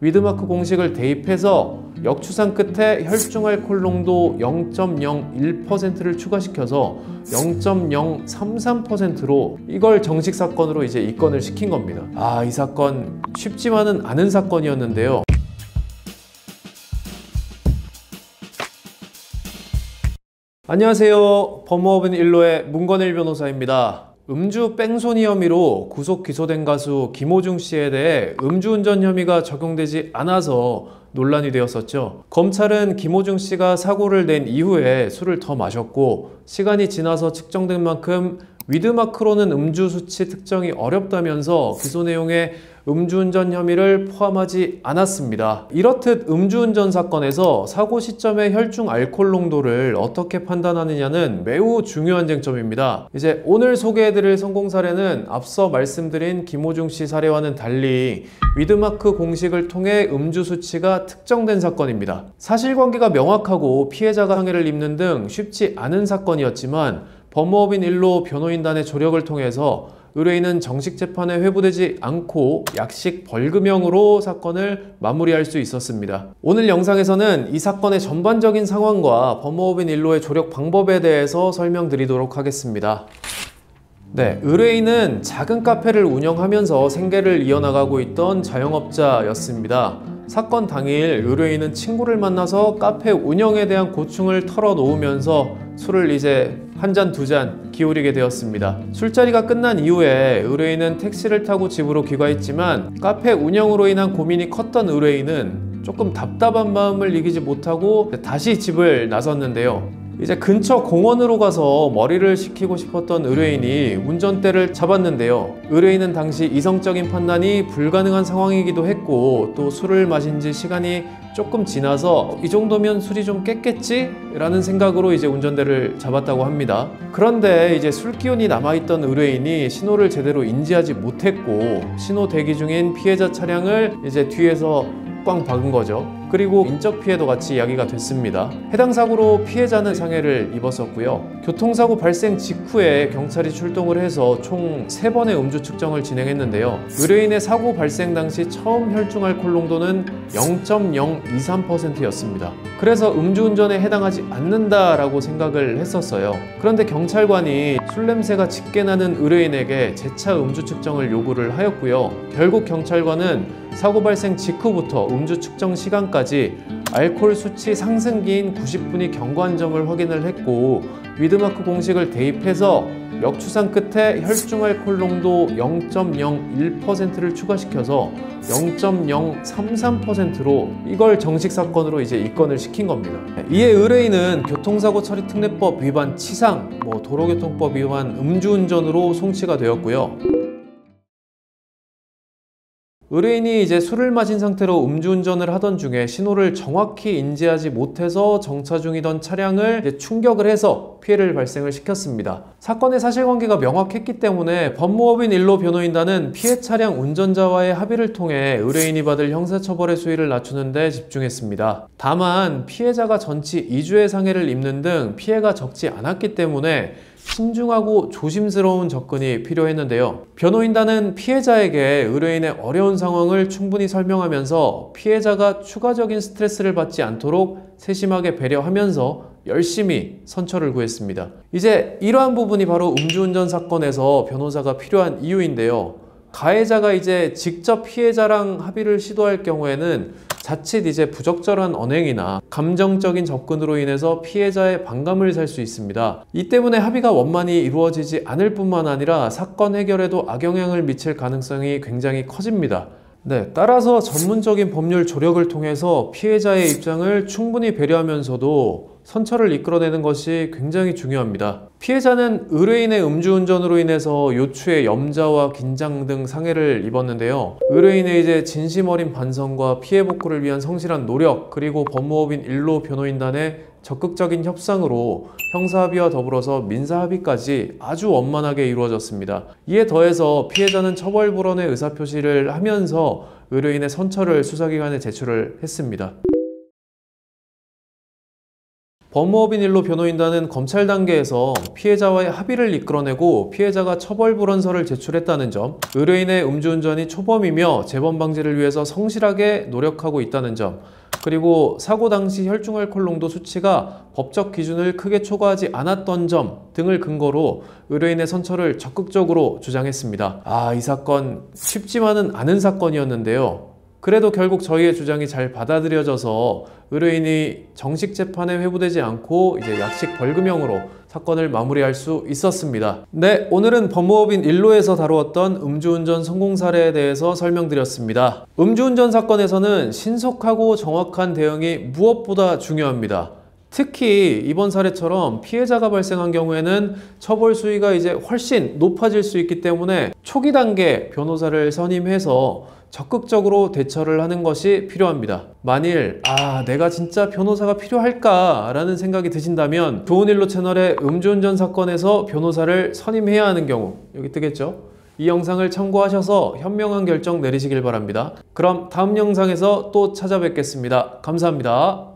위드마크 공식을 대입해서 역추산 끝에 혈중 알코올 농도 0.01%를 추가시켜서 0.033%로 이걸 정식 사건으로 이제 입건을 시킨 겁니다. 이 사건 쉽지만은 않은 사건이었는데요. 안녕하세요. 법무법인 일로의 문건일 변호사입니다. 음주 뺑소니 혐의로 구속 기소된 가수 김호중 씨에 대해 음주운전 혐의가 적용되지 않아서 논란이 되었었죠. 검찰은 김호중 씨가 사고를 낸 이후에 술을 더 마셨고 시간이 지나서 측정된 만큼 위드마크로는 음주 수치 특정이 어렵다면서 기소 내용에 음주운전 혐의를 포함하지 않았습니다. 이렇듯 음주운전 사건에서 사고 시점의 혈중 알코올 농도를 어떻게 판단하느냐는 매우 중요한 쟁점입니다. 이제 오늘 소개해드릴 성공 사례는 앞서 말씀드린 김호중 씨 사례와는 달리 위드마크 공식을 통해 음주 수치가 특정된 사건입니다. 사실관계가 명확하고 피해자가 상해를 입는 등 쉽지 않은 사건이었지만 법무법인 일로 변호인단의 조력을 통해서 의뢰인은 정식 재판에 회부되지 않고 약식 벌금형으로 사건을 마무리할 수 있었습니다. 오늘 영상에서는 이 사건의 전반적인 상황과 법무법인 일로의 조력 방법에 대해서 설명드리도록 하겠습니다. 의뢰인은 작은 카페를 운영하면서 생계를 이어나가고 있던 자영업자였습니다. 사건 당일 의뢰인은 친구를 만나서 카페 운영에 대한 고충을 털어놓으면서 술을 이제 한 잔, 두 잔 기울이게 되었습니다. 술자리가 끝난 이후에 의뢰인은 택시를 타고 집으로 귀가했지만 카페 운영으로 인한 고민이 컸던 의뢰인은 조금 답답한 마음을 이기지 못하고 다시 집을 나섰는데요. 이제 근처 공원으로 가서 머리를 식히고 싶었던 의뢰인이 운전대를 잡았는데요. 의뢰인은 당시 이성적인 판단이 불가능한 상황이기도 했고 또 술을 마신 지 시간이 조금 지나서 이 정도면 술이 좀 깼겠지? 라는 생각으로 이제 운전대를 잡았다고 합니다. 그런데 이제 술 기운이 남아있던 의뢰인이 신호를 제대로 인지하지 못했고 신호 대기 중인 피해자 차량을 이제 뒤에서 꽝 박은 거죠. 그리고 인적 피해도 같이 이야기가 됐습니다. 해당 사고로 피해자는 상해를 입었었고요. 교통사고 발생 직후에 경찰이 출동을 해서 총 3번의 음주 측정을 진행했는데요. 의뢰인의 사고 발생 당시 처음 혈중 알코올 농도는 0.023%였습니다. 그래서 음주운전에 해당하지 않는다라고 생각을 했었어요. 그런데 경찰관이 술 냄새가 짙게 나는 의뢰인에게 재차 음주 측정을 요구를 하였고요. 결국 경찰관은 사고 발생 직후부터 음주 측정 시간까지 알코올 수치 상승기인 90분이 경과한 점을 확인을 했고 위드마크 공식을 대입해서 역추산 끝에 혈중 알코올 농도 0.01%를 추가시켜서 0.033%로 이걸 정식 사건으로 이제 입건을 시킨 겁니다. 이에 의뢰인은 교통사고 처리 특례법 위반 치상, 도로교통법 위반 음주운전으로 송치가 되었고요. 의뢰인이 이제 술을 마신 상태로 음주운전을 하던 중에 신호를 정확히 인지하지 못해서 정차 중이던 차량을 이제 충격을 해서 피해를 발생을 시켰습니다. 사건의 사실관계가 명확했기 때문에 법무법인 일로 변호인단은 피해 차량 운전자와의 합의를 통해 의뢰인이 받을 형사처벌의 수위를 낮추는 데 집중했습니다. 다만 피해자가 전치 2주의 상해를 입는 등 피해가 적지 않았기 때문에 신중하고 조심스러운 접근이 필요했는데요. 변호인단은 피해자에게 의뢰인의 어려운 상황을 충분히 설명하면서 피해자가 추가적인 스트레스를 받지 않도록 세심하게 배려하면서 열심히 선처를 구했습니다. 이제 이러한 부분이 바로 음주운전 사건에서 변호사가 필요한 이유인데요. 가해자가 이제 직접 피해자랑 합의를 시도할 경우에는 자칫 이제 부적절한 언행이나 감정적인 접근으로 인해서 피해자의 반감을 살 수 있습니다. 이 때문에 합의가 원만히 이루어지지 않을 뿐만 아니라 사건 해결에도 악영향을 미칠 가능성이 굉장히 커집니다. 따라서 전문적인 법률 조력을 통해서 피해자의 입장을 충분히 배려하면서도 선처를 이끌어내는 것이 굉장히 중요합니다. 피해자는 의뢰인의 음주운전으로 인해서 요추의 염자와 긴장 등 상해를 입었는데요. 의뢰인의 이제 진심 어린 반성과 피해 복구를 위한 성실한 노력, 그리고 법무법인 일로 변호인단의 적극적인 협상으로 형사합의와 더불어서 민사합의까지 아주 원만하게 이루어졌습니다. 이에 더해서 피해자는 처벌 불원의 의사표시를 하면서 의뢰인의 선처를 수사기관에 제출을 했습니다. 법무법인 일로 변호인단은 검찰 단계에서 피해자와의 합의를 이끌어내고 피해자가 처벌 불원서를 제출했다는 점, 의뢰인의 음주운전이 초범이며 재범 방지를 위해서 성실하게 노력하고 있다는 점, 그리고 사고 당시 혈중 알코올 농도 수치가 법적 기준을 크게 초과하지 않았던 점 등을 근거로 의뢰인의 선처를 적극적으로 주장했습니다. 이 사건 쉽지만은 않은 사건이었는데요. 그래도 결국 저희의 주장이 잘 받아들여져서 의뢰인이 정식 재판에 회부되지 않고 이제 약식 벌금형으로 사건을 마무리할 수 있었습니다. 네, 오늘은 법무법인 1로에서 다루었던 음주운전 성공 사례에 대해서 설명드렸습니다. 음주운전 사건에서는 신속하고 정확한 대응이 무엇보다 중요합니다. 특히 이번 사례처럼 피해자가 발생한 경우에는 처벌 수위가 이제 훨씬 높아질 수 있기 때문에 초기 단계 변호사를 선임해서 적극적으로 대처를 하는 것이 필요합니다. 만일 내가 진짜 변호사가 필요할까 라는 생각이 드신다면 좋은 일로 채널의 음주운전 사건에서 변호사를 선임해야 하는 경우 여기 뜨겠죠? 이 영상을 참고하셔서 현명한 결정 내리시길 바랍니다. 그럼 다음 영상에서 또 찾아뵙겠습니다. 감사합니다.